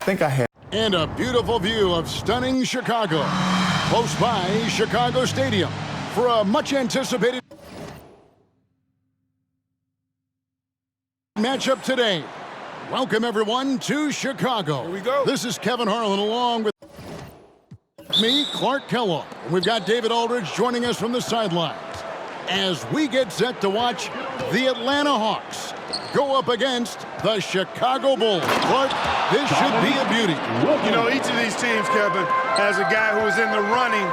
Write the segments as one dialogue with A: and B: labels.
A: think I had.
B: And a beautiful view of stunning Chicago, close by Chicago Stadium, for a much-anticipated matchup today. Welcome, everyone, to Chicago.
C: Here we go.
B: This is Kevin Harlan along with me, Clark Kellogg. We've got David Aldridge joining us from the sidelines as we get set to watch the Atlanta Hawks go up against the Chicago Bulls. Clark, this should be a beauty.
C: You know, each of these teams, Kevin, has a guy who is in the running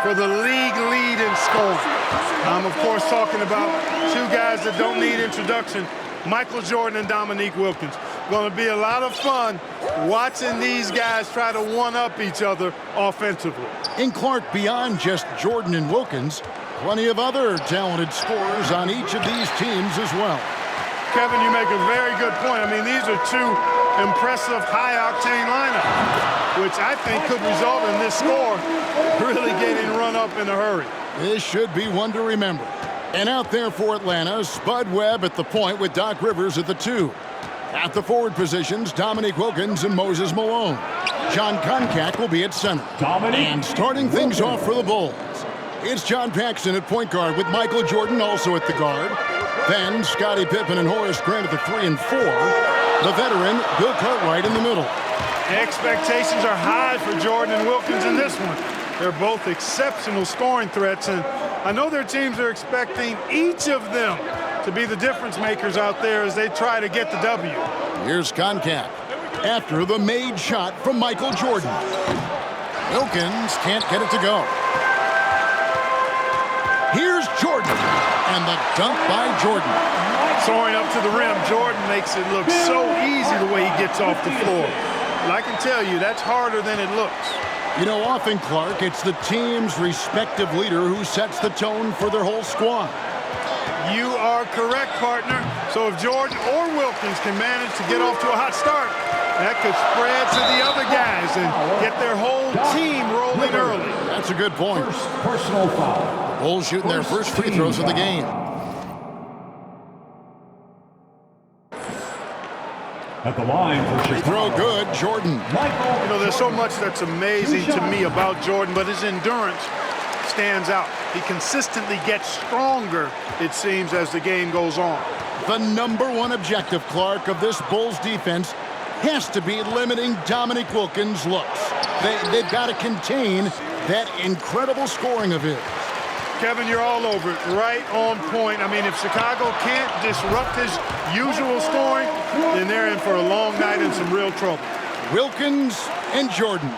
C: for the league lead in scoring. I'm, of course, talking about two guys that don't need introduction, Michael Jordan and Dominique Wilkins. Going to be a lot of fun watching these guys try to one-up each other offensively.
B: And Clark, beyond just Jordan and Wilkins, plenty of other talented scorers on each of these teams as well.
C: Kevin, you make a very good point. I mean, these are two impressive high-octane lineups, which I think could result in this score really getting run up in a hurry.
B: This should be one to remember. And out there for Atlanta, Spud Webb at the point with Doc Rivers at the 2. At the forward positions, Dominique Wilkins and Moses Malone. John Koncak will be at center. And starting things off for the Bulls, it's John Paxson at point guard with Michael Jordan also at the guard. Then Scottie Pippen and Horace Grant at the 3 and 4. The veteran, Bill Cartwright in the middle.
C: Expectations are high for Jordan and Wilkins in this one. They're both exceptional scoring threats, and I know their teams are expecting each of them to be the difference makers out there as they try to get the W.
B: Here's Koncak after the made shot from Michael Jordan. Wilkins can't get it to go. Here's Jordan, and the dunk by Jordan.
C: Soaring up to the rim, Jordan makes it look so easy the way he gets off the floor. But I can tell you, that's harder than it looks.
B: You know, often, Clark, it's the team's respective leader who sets the tone for their whole squad.
C: You are correct, partner. So if Jordan or Wilkins can manage to get off to a hot start, that could spread to the other guys and get their whole team rolling early.
B: That's a good point.
A: Personal foul.
B: Bulls shooting their first free throws of the game.
A: At the line for
B: Free throw good, Jordan.
C: You know, there's so much that's amazing to me about Jordan, but his endurance stands out. He consistently gets stronger, it seems, as the game goes on.
B: The #1 objective, Clark, of this Bulls defense has to be limiting Dominique Wilkins' looks. They've got to contain that incredible scoring of his.
C: Kevin, you're all over it. Right on point. I mean, if Chicago can't disrupt his usual scoring, then they're in for a long night and some real trouble.
B: Wilkins and Jordan,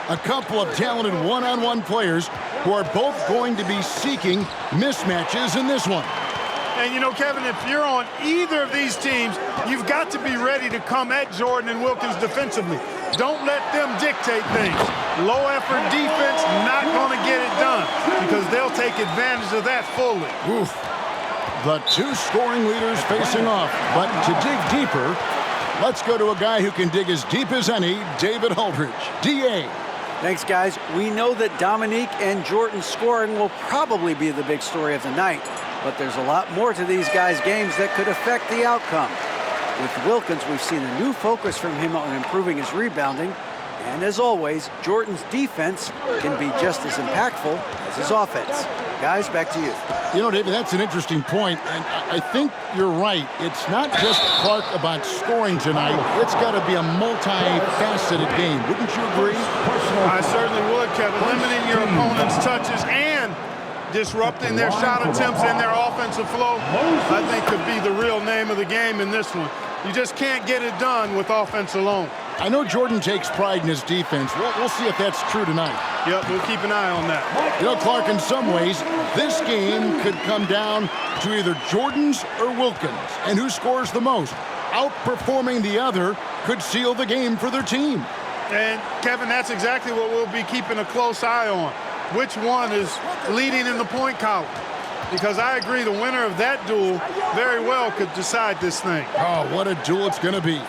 B: a couple of talented one-on-one players who are both going to be seeking mismatches in this one.
C: And, you know, Kevin, if you're on either of these teams, you've got to be ready to come at Jordan and Wilkins defensively. Don't let them dictate things. Low-effort defense, not going to get it done because they'll take advantage of that fully.
B: Oof. The two scoring leaders facing off. But to dig deeper, let's go to a guy who can dig as deep as any, David Aldridge. D.A.
D: Thanks, guys. We know that Dominique and Jordan scoring will probably be the big story of the night, but there's a lot more to these guys' games that could affect the outcome. With Wilkins, we've seen a new focus from him on improving his rebounding, and as always, Jordan's defense can be just as impactful as his offense. Guys, back to you.
B: You know, David, that's an interesting point, and I think you're right. It's not just, Clark, about scoring tonight. It's got to be a multifaceted game. Wouldn't you agree?
C: I certainly would, Kevin. Limiting your opponent's touches and disrupting their shot attempts and their offensive flow, I think could be the real name of the game in this one. You just can't get it done with offense alone.
B: I know Jordan takes pride in his defense. We'll see if that's true tonight.
C: Yep, we'll keep an eye on that.
B: You know, Clark, in some ways, this game could come down to either Jordan's or Wilkins. And who scores the most? Outperforming the other could seal the game for their team.
C: And, Kevin, that's exactly what we'll be keeping a close eye on. Which one is leading in the point column? Because I agree, the winner of that duel very well could decide this thing.
B: Oh, what a duel it's going to be.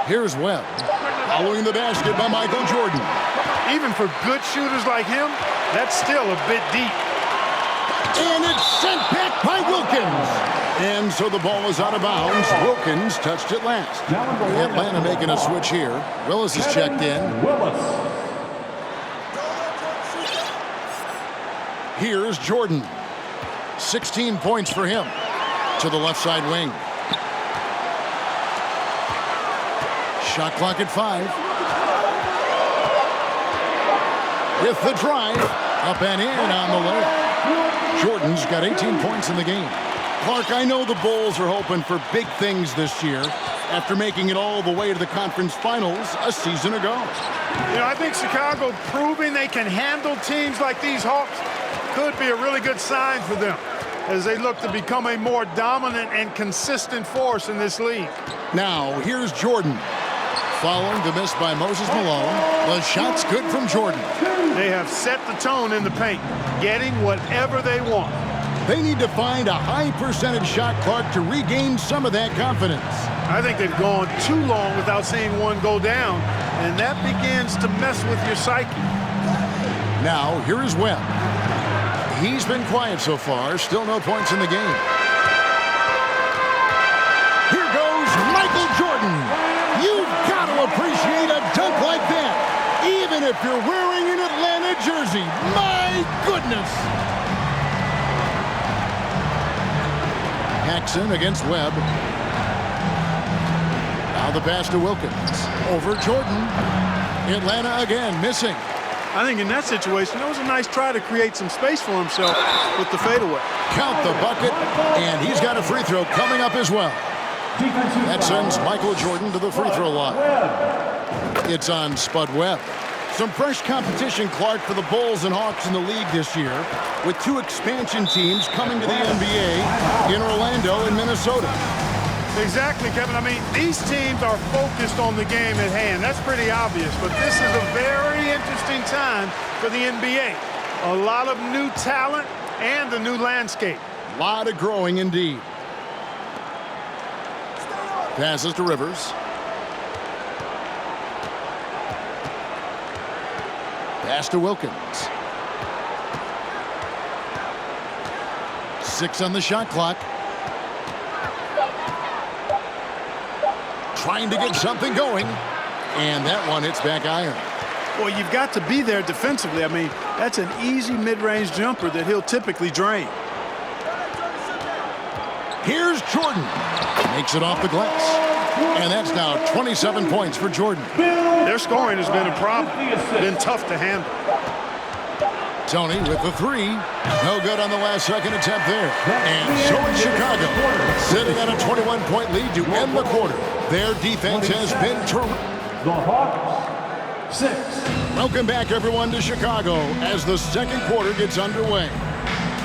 B: Here's Webb, following the basket by Michael Jordan.
C: Even for good shooters like him, that's still a bit deep.
B: And it's sent back by Wilkins. And so the ball is out of bounds. Wilkins touched it last. Atlanta making a switch here. Willis is checked in. Here's Jordan. 16 points for him. To the left side wing. Shot clock at 5. With the drive. Up and in on the layup. Jordan's got 18 points in the game. Clark, I know the Bulls are hoping for big things this year after making it all the way to the conference finals a season ago.
C: You know, I think Chicago proving they can handle teams like these Hawks could be a really good sign for them as they look to become a more dominant and consistent force in this league.
B: Now, here's Jordan. Following the miss by Moses Malone, the shot's good from Jordan.
C: They have set the tone in the paint, getting whatever they want.
B: They need to find a high percentage shot, Clark, to regain some of that confidence.
C: I think they've gone too long without seeing one go down, and that begins to mess with your psyche.
B: Now, here is Webb. He's been quiet so far, still no points in the game. Here goes Michael Jordan. You've got to appreciate a dunk like that, even if you're wearing an Atlanta jersey. My goodness. Jackson against Webb. Now the pass to Wilkins. Over Jordan. Atlanta again missing.
C: I think in that situation, that was a nice try to create some space for himself with the fadeaway.
B: Count the bucket, and he's got a free throw coming up as well. That sends Michael Jordan to the free throw line. It's on Spud Webb. Some fresh competition, Clark, for the Bulls and Hawks in the league this year, with 2 expansion teams coming to the NBA in Orlando and Minnesota.
C: Exactly, Kevin. I mean, these teams are focused on the game at hand. That's pretty obvious, but this is a very interesting time for the NBA. A lot of new talent and a new landscape.
B: A lot of growing indeed. Passes to Rivers. Pass to Wilkins. 6 on the shot clock. Trying to get something going. And that one hits back iron.
C: Well, you've got to be there defensively. I mean, that's an easy mid-range jumper that he'll typically drain.
B: Here's Jordan. Makes it off the glass. And that's now 27 points for Jordan.
C: Their scoring has been a problem. Been tough to handle.
B: Tony with the 3. No good on the last second attempt there. And so is Chicago, sitting on a 21-point lead to end the quarter. Their defense has been terrific.
A: The Hawks, 6.
B: Welcome back, everyone, to Chicago as the second quarter gets underway.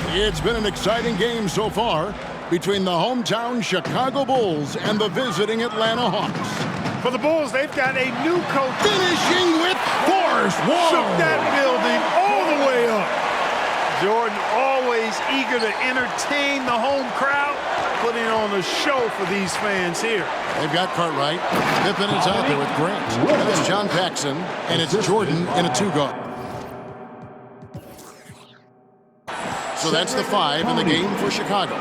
B: It's been an exciting game so far between the hometown Chicago Bulls and the visiting Atlanta Hawks.
C: For the Bulls, they've got a new coach.
B: Finishing with force.
C: Shook that building all the way up. Jordan always eager to entertain the home crowd, putting on a show for these fans here.
B: They've got Cartwright. Pippen is out there with Grant. It's John Paxson, and it's Jordan in a 2-guard. So that's the 5 in the game for Chicago.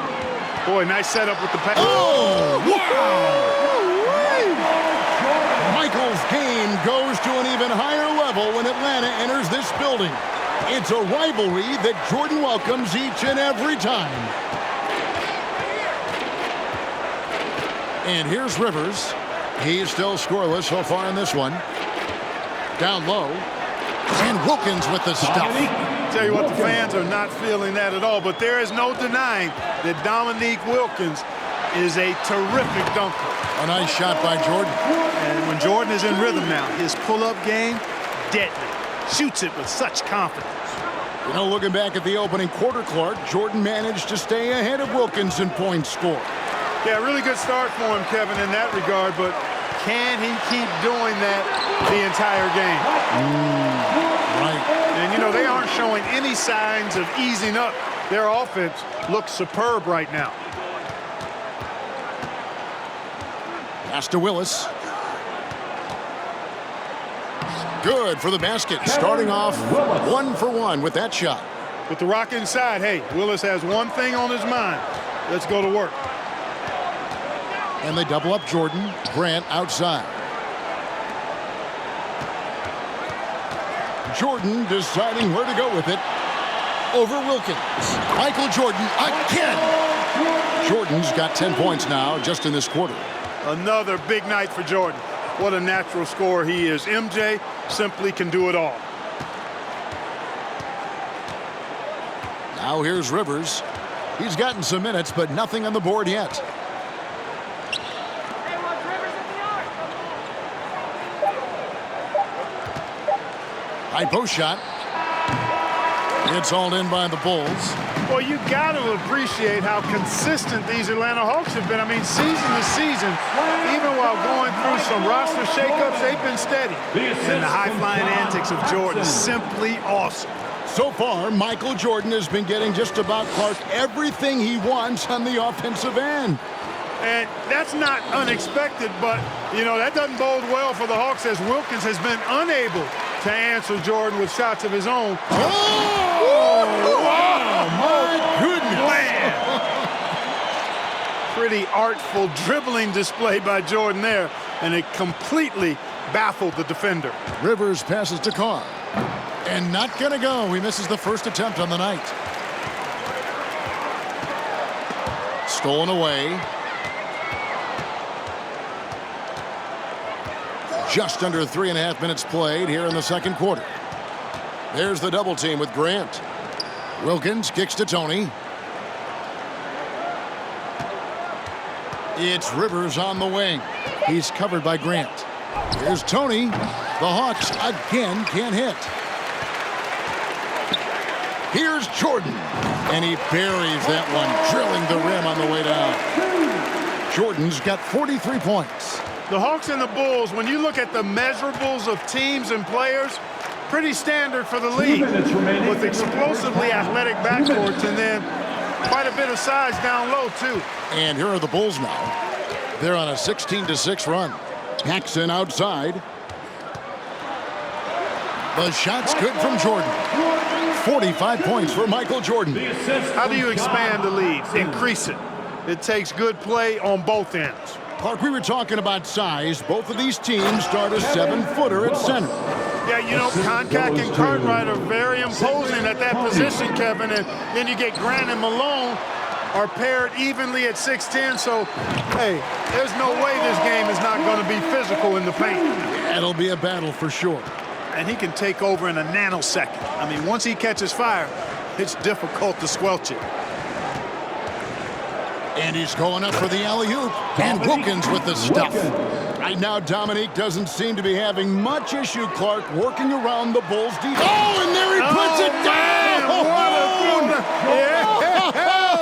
C: Boy, nice setup with the pass.
B: Oh, wow! Michael's game goes to an even higher level when Atlanta enters this building. It's a rivalry that Jordan welcomes each and every time. And here's Rivers. He's still scoreless so far in this one. Down low. And Wilkins with the stuff.
C: Tell you what, the fans are not feeling that at all, but there is no denying that Dominique Wilkins is a terrific dunker.
B: A nice shot by Jordan.
C: And when Jordan is in rhythm now, his pull-up game, deadly. Shoots it with such confidence.
B: You know, looking back at the opening quarter, Clark, Jordan managed to stay ahead of Wilkins in points scored.
C: Yeah, really good start for him, Kevin, in that regard, but can he keep doing that the entire game?
B: Right.
C: And, you know, they aren't showing any signs of easing up. Their offense looks superb right now.
B: Pass to Willis. Good for the basket. Starting off 1 for 1 with that shot.
C: With the rock inside, hey, Willis has one thing on his mind. Let's go to work.
B: And they double up Jordan. Grant outside. Jordan deciding where to go with it. Over Wilkins. Michael Jordan again. Jordan's got 10 points now just in this quarter.
C: Another big night for Jordan. What a natural scorer he is. MJ simply can do it all.
B: Now here's Rivers. He's gotten some minutes, but nothing on the board yet. High post shot. It's hauled in by the Bulls.
C: Well, you got to appreciate how consistent these Atlanta Hawks have been. I mean, season to season, even while going through some roster shakeups, they've been steady. And the high-flying antics of Jordan, simply awesome.
B: So far, Michael Jordan has been getting just about Clark everything he wants on the offensive end.
C: And that's not unexpected, but, you know, that doesn't bode well for the Hawks as Wilkins has been unable to answer Jordan with shots of his own.
B: Oh, my goodness.
C: Man. Pretty artful dribbling display by Jordan there, and it completely baffled the defender.
B: Rivers passes to Carr. And not going to go. He misses the first attempt on the night. Stolen away. Just under 3.5 minutes played here in the second quarter. There's the double team with Grant. Wilkins kicks to Tony. It's Rivers on the wing. He's covered by Grant. Here's Tony. The Hawks again can't hit. Here's Jordan. And he buries that one, drilling the rim on the way down. Jordan's got 43 points.
C: The Hawks and the Bulls, when you look at the measurables of teams and players, pretty standard for the league, with explosively athletic backcourts and then quite a bit of size down low, too.
B: And here are the Bulls now. They're on a 16-6 run. Paxson outside. The shot's good from Jordan. 45 points for Michael Jordan.
C: How do you expand the lead? Increase it. It takes good play on both ends.
B: Clark, we were talking about size. Both of these teams start a 7-footer at center.
C: Yeah, you know, Koncak and Cartwright are very imposing at that position, Kevin. And then you get Grant and Malone are paired evenly at 6'10". So, hey, there's no way this game is not going to be physical in the paint.
B: That'll be a battle for sure.
C: And he can take over in a nanosecond. I mean, once he catches fire, it's difficult to squelch it.
B: And he's going up for the alley-oop. And Wilkins with the stuff. Right now, Dominique doesn't seem to be having much issue, Clark, working around the Bulls' defense. Oh, and there he puts it down!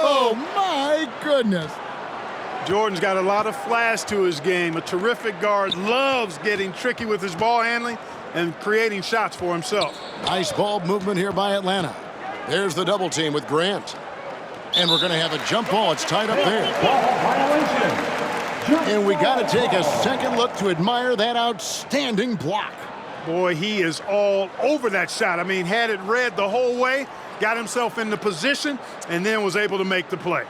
B: Oh, my goodness.
C: Jordan's got a lot of flash to his game. A terrific guard, loves getting tricky with his ball handling and creating shots for himself.
B: Nice ball movement here by Atlanta. There's the double team with Grant. And we're going to have a jump ball. It's tied up there. And we got to take a second look to admire that outstanding block.
C: Boy, he is all over that shot. I mean, had it read the whole way, got himself in the position, and then was able to make the play.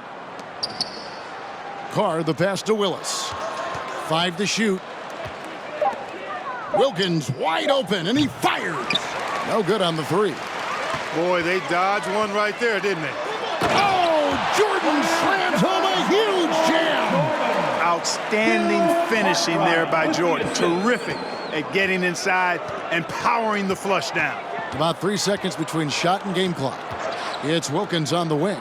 B: Carr, the pass to Willis. 5 to shoot. Wilkins wide open, and he fires. No good on the 3.
C: Boy, they dodged one right there, didn't they?
B: Oh, Jordan slams home a huge jam.
C: Outstanding finishing there by Jordan. Terrific at getting inside and powering the flush down.
B: About 3 seconds between shot and game clock. It's Wilkins on the wing.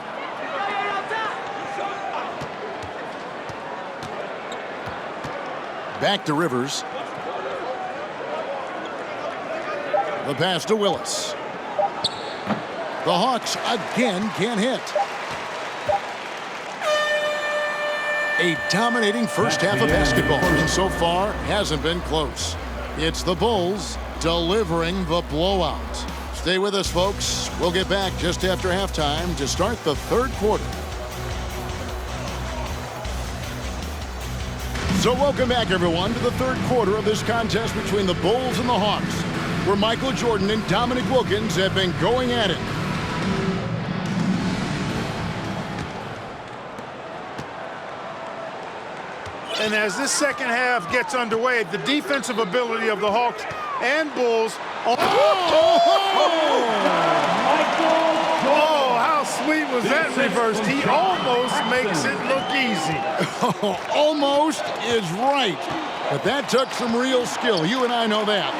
B: Back to Rivers. The pass to Willis. The Hawks again can't hit. A dominating first half of basketball, and so far hasn't been close. It's the Bulls delivering the blowout. Stay with us, folks. We'll get back just after halftime to start the third quarter. So welcome back, everyone, to the third quarter of this contest between the Bulls and the Hawks, where Michael Jordan and Dominique Wilkins have been going at it.
C: And as this second half gets underway, the defensive ability of the Hawks and Bulls. Oh, how sweet was that reversed? He almost makes it look easy.
B: Almost is right. But that took some real skill. You and I know that.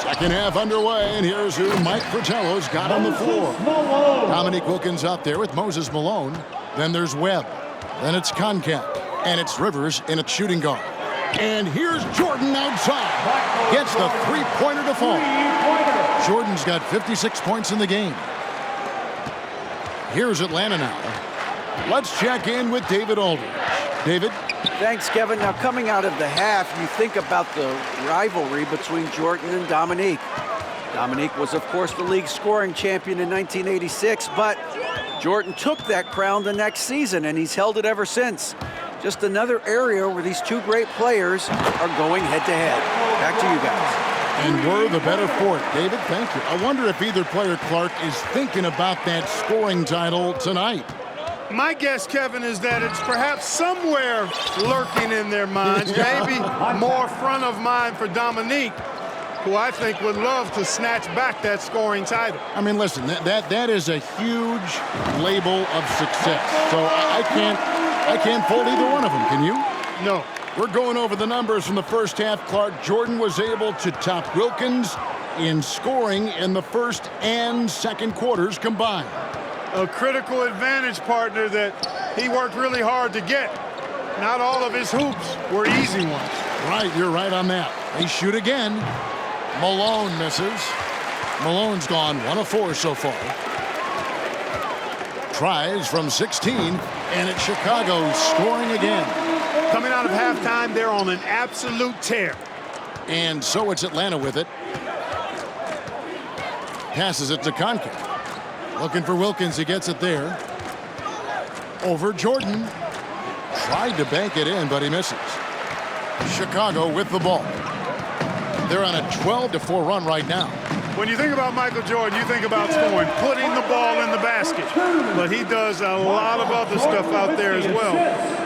B: Second half underway, and here's who Mike Fratello's got on the floor. Dominique Wilkins out there with Moses Malone. Then there's Webb. Then it's Koncak. And it's Rivers in a shooting guard. And here's Jordan outside. Gets the three-pointer to fall. Jordan's got 56 points in the game. Here's Atlanta now. Let's check in with David Aldridge. David?
D: Thanks, Kevin. Now, coming out of the half, you think about the rivalry between Jordan and Dominique. Dominique was, of course, the league scoring champion in 1986, but Jordan took that crown the next season, and he's held it ever since. Just another area where these two great players are going head-to-head. Back to you guys.
B: And we're the better for it. David, thank you. I wonder if either player, Clark, is thinking about that scoring title tonight.
C: My guess, Kevin, is that it's perhaps somewhere lurking in their minds, maybe more front of mind for Dominique, who I think would love to snatch back that scoring title.
B: I mean, listen, that is a huge label of success. So I can't fault either one of them, can you?
C: No.
B: We're going over the numbers from the first half. Clark, Jordan was able to top Wilkins in scoring in the first and second quarters combined.
C: A critical advantage partner that he worked really hard to get. Not all of his hoops were easy ones.
B: Right, you're right on that. They shoot again. Malone misses. Malone's gone 1 of 4 so far. Tries from 16, and it's Chicago scoring again.
C: Coming out of halftime, they're on an absolute tear.
B: And so it's Atlanta with it. Passes it to Koncak. Looking for Wilkins. He gets it there. Over Jordan. Tried to bank it in, but he misses. Chicago with the ball. They're on a 12-4 run right now.
C: When you think about Michael Jordan, you think about scoring, putting the ball in the basket. But he does a lot of other stuff out there as well,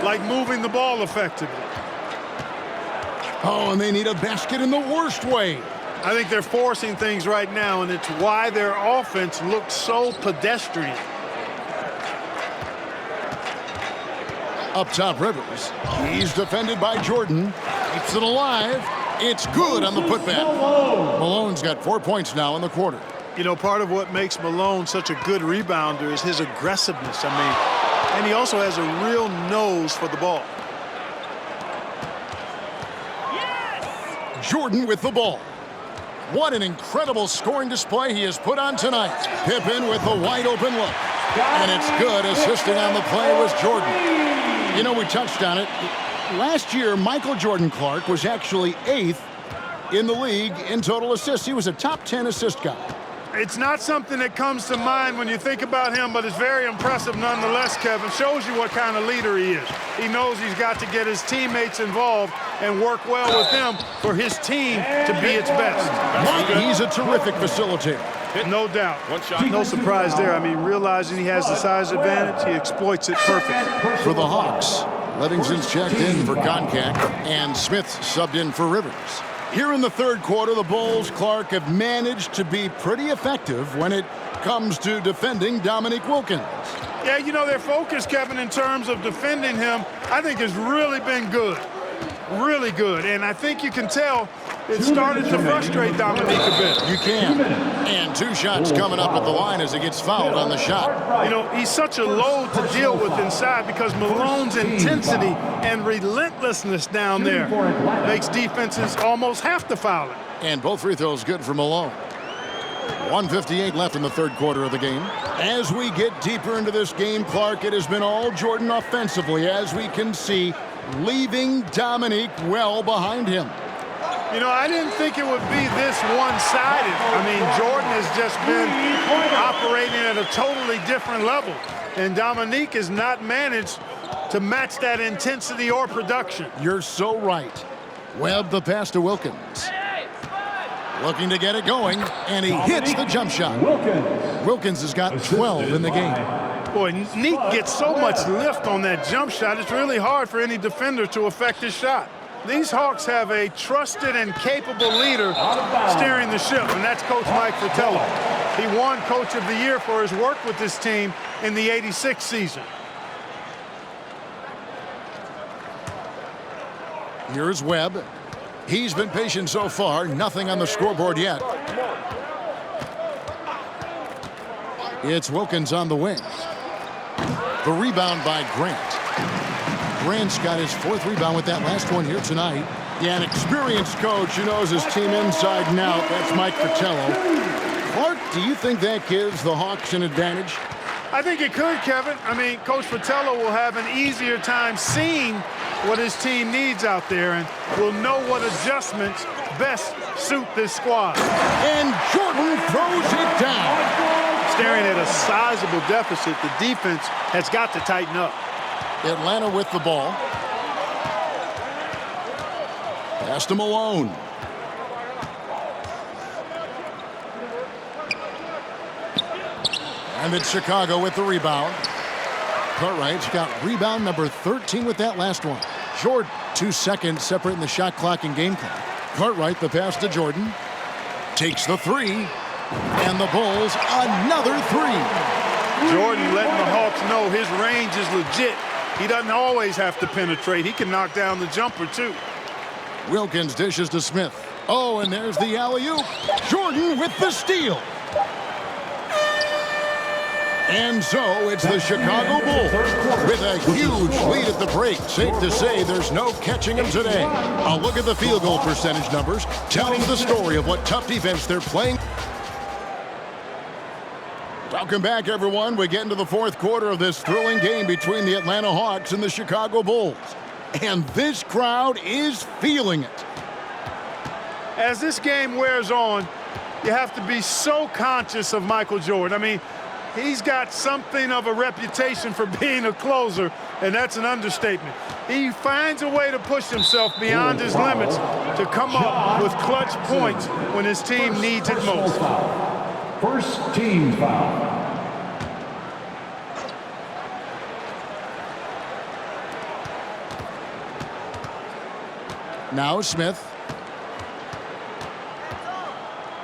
C: like moving the ball effectively.
B: Oh, and they need a basket in the worst way.
C: I think they're forcing things right now, and it's why their offense looks so pedestrian.
B: Up top, Rivers. He's defended by Jordan. Keeps it alive. It's good on the putback. Malone's got 4 points now in the quarter.
E: You know, part of what makes Malone such a good rebounder is his aggressiveness. And he also has a real nose for the ball.
B: Jordan with the ball. What an incredible scoring display he has put on tonight. Pippen with a wide open look. And it's good. Assisting on the play was Jordan. You know, we touched on it. Last year, Michael Jordan Clark was actually 8th in the league in total assists. He was a top 10 assist guy.
C: It's not something that comes to mind when you think about him, but it's very impressive nonetheless, Kevin. Shows you what kind of leader he is. He knows he's got to get his teammates involved and work well with them for his team to be its best.
B: He's a terrific facilitator.
C: No doubt.
E: No surprise there. I mean, realizing he has the size advantage, he exploits it perfectly.
B: For the Hawks, Livingston's checked in for Koncak, and Smith subbed in for Rivers. Here in the third quarter, the Bulls, Clark, have managed to be pretty effective when it comes to defending Dominique Wilkins.
C: Yeah, you know, their focus, Kevin, in terms of defending him, I think has really been good. Really good. And I think you can tell it started to frustrate Dominique a bit.
B: You can. And 2 shots coming up at the line as he gets fouled on the shot.
C: You know, he's such a load to deal with inside because Malone's intensity and relentlessness down there makes defenses almost have to foul him.
B: And both free throws good for Malone. 1:58 left in the third quarter of the game. As we get deeper into this game, Clark, it has been all Jordan offensively, as we can see, leaving Dominique well behind him.
C: You know, I didn't think it would be this one-sided. I mean, Jordan has just been operating at a totally different level, and Dominique has not managed to match that intensity or production.
B: You're so right. Webb the pass to Wilkins. Looking to get it going, and he hits the jump shot. Wilkins has got 12 in the game.
C: Boy, Neek gets so much lift on that jump shot, it's really hard for any defender to affect his shot. These Hawks have a trusted and capable leader steering the ship, and that's Coach Mike Fratello. He won Coach of the Year for his work with this team in the '86 season.
B: Here's Webb. He's been patient so far. Nothing on the scoreboard yet. It's Wilkins on the wing. The rebound by Grant. Grant's got his 4th rebound with that last one here tonight. Yeah, an experienced coach who knows his team inside and out. That's Mike Fratello. Clark, do you think that gives the Hawks an advantage?
C: I think it could, Kevin. I mean, Coach Fratello will have an easier time seeing what his team needs out there and will know what adjustments best suit this squad.
B: And Jordan throws it down.
C: Staring at a sizable deficit, the defense has got to tighten up.
B: Atlanta with the ball. Pass to Malone. And it's Chicago with the rebound. Cartwright's got rebound number 13 with that last one. Jordan, 2 seconds separating the shot clock and game clock. Cartwright, the pass to Jordan. Takes the 3. And the Bulls, another 3.
C: Jordan letting the Hawks know his range is legit. He doesn't always have to penetrate. He can knock down the jumper, too.
B: Wilkins dishes to Smith. Oh, and there's the alley-oop. Jordan with the steal. And so it's the Chicago Bulls with a huge lead at the break. Safe to say there's no catching them today. A look at the field goal percentage numbers tells the story of what tough defense they're playing. Welcome back, everyone. We get into the 4th quarter of this thrilling game between the Atlanta Hawks and the Chicago Bulls. And this crowd is feeling it.
C: As this game wears on, you have to be so conscious of Michael Jordan. I mean, he's got something of a reputation for being a closer, and that's an understatement. He finds a way to push himself beyond his limits to come up with clutch points when his team needs it most.
A: First team foul.
B: Now Smith.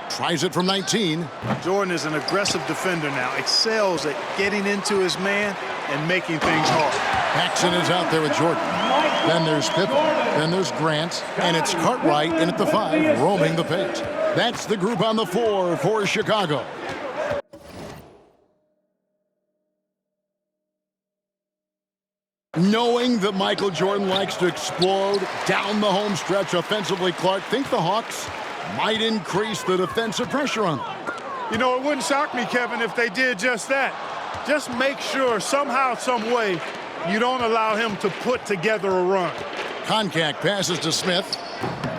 B: Tries it from 19.
E: Jordan is an aggressive defender now. Excels at getting into his man and making things hard.
B: Paxson is out there with Jordan. Then there's Pippen. Then there's Grant. And it's Cartwright in at the 5, roaming the paint. That's the group on the floor for Chicago. Knowing that Michael Jordan likes to explode down the home stretch offensively, Clark, think the Hawks might increase the defensive pressure on them.
C: You know, it wouldn't shock me, Kevin, if they did just that. Just make sure somehow, some way, you don't allow him to put together a run.
B: Koncak passes to Smith.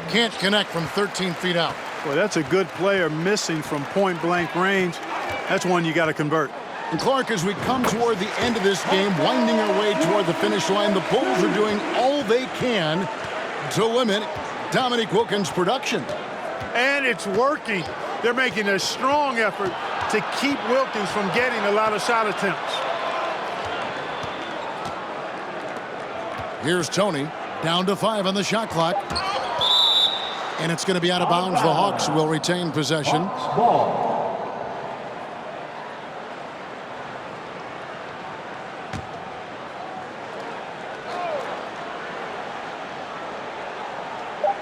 B: Can't connect from 13 feet out.
E: Boy, that's a good player missing from point-blank range. That's one you got to convert.
B: And Clark, as we come toward the end of this game, winding our way toward the finish line, the Bulls are doing all they can to limit Dominique Wilkins' production.
C: And it's working. They're making a strong effort to keep Wilkins from getting a lot of shot attempts.
B: Here's Tony, down to 5 on the shot clock. And it's going to be out of bounds. The Hawks will retain possession.
A: Ball.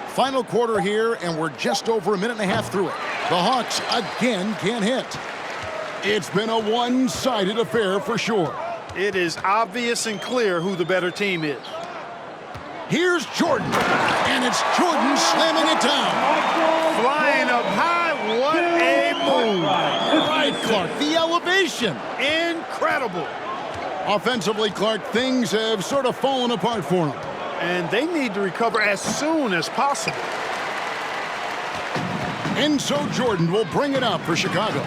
B: Final quarter here, and we're just over a minute and a half through it. The Hawks again can't hit. It's been a one-sided affair for sure.
C: It is obvious and clear who the better team is.
B: Here's Jordan, and it's Jordan slamming it down.
C: Flying up high, what a move.
B: Right, Clark, the elevation.
C: Incredible.
B: Offensively, Clark, things have sort of fallen apart for him.
C: And they need to recover as soon as possible.
B: And so Jordan will bring it out for Chicago.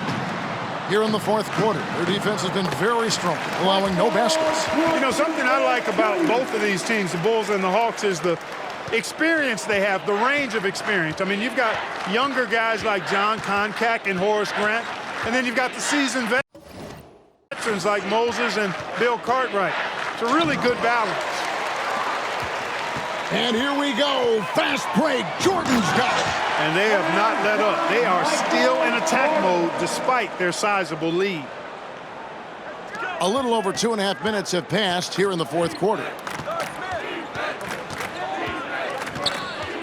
B: Here in the 4th quarter, their defense has been very strong, allowing no baskets.
C: You know, something I like about both of these teams, the Bulls and the Hawks, is the experience they have, the range of experience. I mean, you've got younger guys like John Koncak and Horace Grant, and then you've got the seasoned veterans like Moses and Bill Cartwright. It's a really good balance.
B: And here we go. Fast break. Jordan's got it.
C: And they have not let up. They are still in attack mode despite their sizable lead.
B: A little over 2.5 minutes have passed here in the fourth quarter.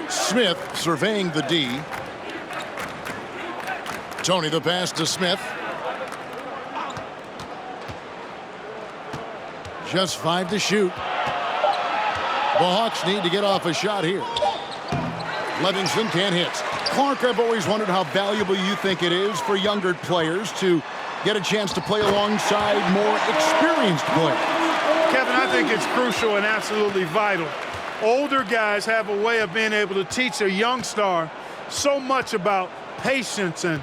B: Smith surveying the D. Tony the pass to Smith. Just 5 to shoot. The Hawks need to get off a shot here. Livingston can't hit. Clark, I've always wondered how valuable you think it is for younger players to get a chance to play alongside more experienced players.
C: Kevin, I think it's crucial and absolutely vital. Older guys have a way of being able to teach a young star so much about patience and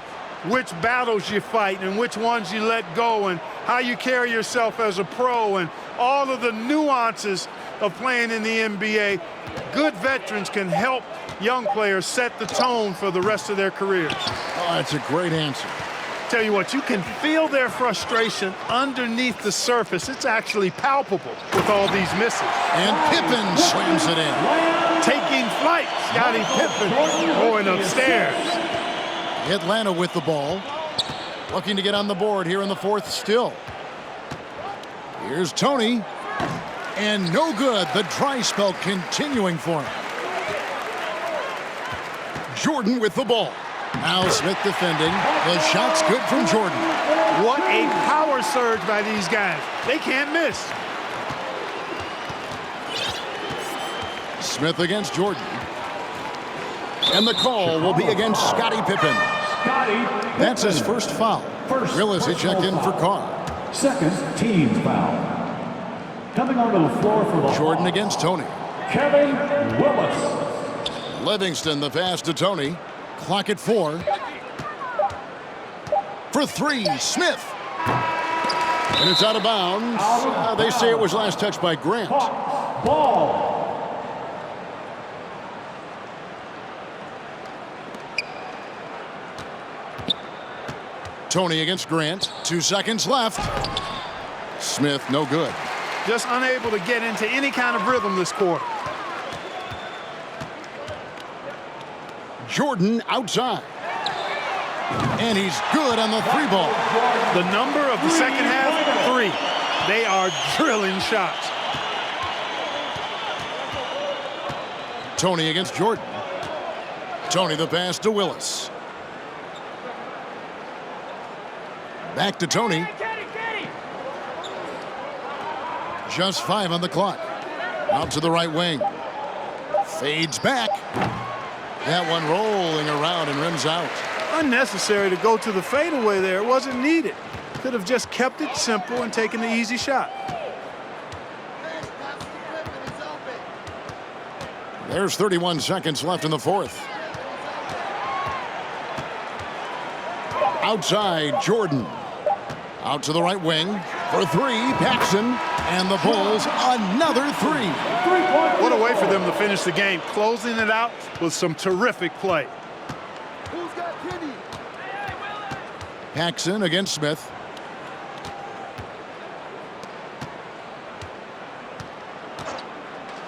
C: which battles you fight and which ones you let go and how you carry yourself as a pro and all of the nuances of playing in the NBA. Good veterans can help young players set the tone for the rest of their careers.
B: Oh, that's a great answer.
C: Tell you what, you can feel their frustration underneath the surface. It's actually palpable with all these misses.
B: And Pippen slams it in.
C: Taking flight, Scottie Pippen going upstairs.
B: Atlanta with the ball. Looking to get on the board here in the fourth still. Here's Tony. And no good. The dry spell continuing for him. Jordan with the ball. Now Smith defending. The shot's good from Jordan.
C: What a power surge by these guys. They can't miss.
B: Smith against Jordan. And the call will be against Scottie Pippen. That's his first foul. Realize checked in for Carr.
A: Second team foul. Coming onto the floor for the
B: Jordan
A: Hawks,
B: against Tony.
A: Kevin Willis.
B: Livingston the pass to Tony. Clock at 4. For 3, Smith. And it's out of bounds. They say it was last touched by Grant.
A: Hawks ball.
B: Tony against Grant. 2 seconds left. Smith, no good.
C: Just unable to get into any kind of rhythm this quarter.
B: Jordan outside. And he's good on the 3-ball.
C: The number of the second half, 3. They are drilling shots.
B: Tony against Jordan. Tony the pass to Willis. Back to Tony. Just 5 on the clock. Out to the right wing. Fades back. That one rolling around and rims out.
C: Unnecessary to go to the fadeaway there. It wasn't needed. Could have just kept it simple and taken the easy shot.
B: There's 31 seconds left in the fourth. Outside, Jordan. Out to the right wing for 3, Paxson. And the Bulls, another 3.
C: What a way for them to finish the game, closing it out with some terrific play.
B: Paxson against Smith.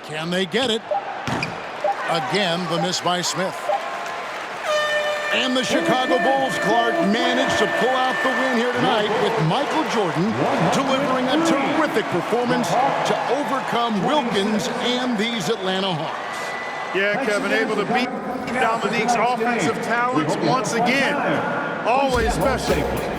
B: Can they get it? Again, the miss by Smith. And the Chicago Bulls, Clark, managed to pull out the win here tonight with Michael Jordan delivering a terrific performance to overcome Wilkins and these Atlanta Hawks.
C: Yeah, Kevin, able to beat Dominique's offensive talents once again. Always special.